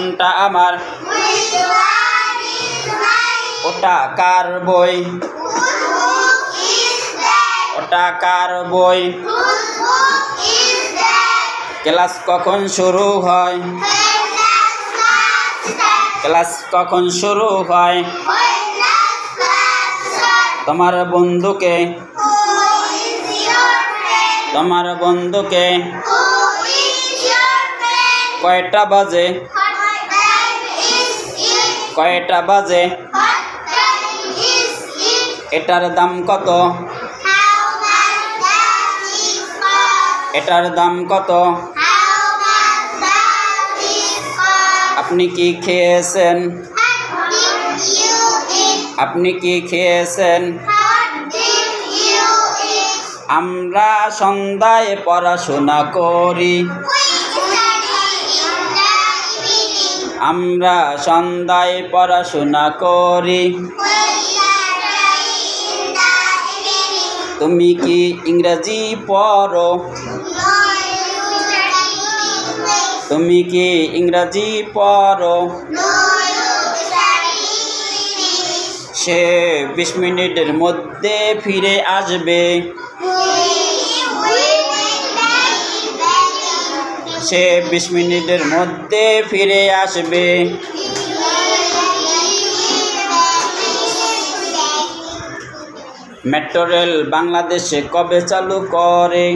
মনটা আমার ওটা কার বই ওটা কার বই ক্লাস কখন শুরু হয় ক্লাস কখন শুরু হয় তোমার বন্ধুকে কয়টা বাজে এটার দাম কত আপনি কি খেয়েছেন আমরা সন্ধ্যায় পড়াশোনা করি তুমি কি ইংরেজি পড়ো সে 20 মিনিটের মধ্যে ফিরে আসবে মেট্রো রেল বাংলাদেশে কবে চালু করে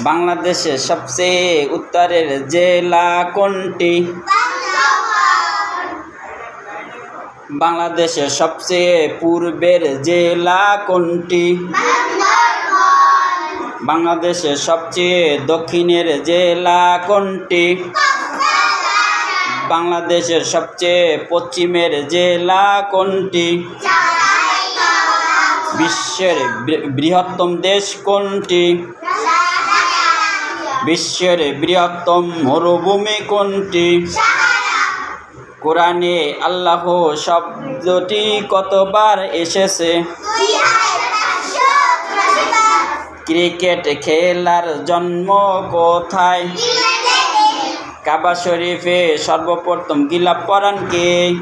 বাংলাদেশের সবচেয়ে উত্তরের জেলা কোনটি বাংলাদেশের সবচেয়ে পূর্বের জেলা কোনটি বাংলাদেশের সবচেয়ে দক্ষিণের জেলা কোনটি বাংলাদেশের সবচেয়ে পশ্চিমের জেলা কোনটি বিশ্বের বৃহত্তম দেশ কোনটি বিশ্বের বৃহত্তম মরুভূমি কোনটি কোরআনে আল্লাহ শব্দটি কতবার এসেছে ক্রিকেট খেলার জন্ম কোথায় কাবা শরীফে সর্বপ্রথম গিলাফ পরান কে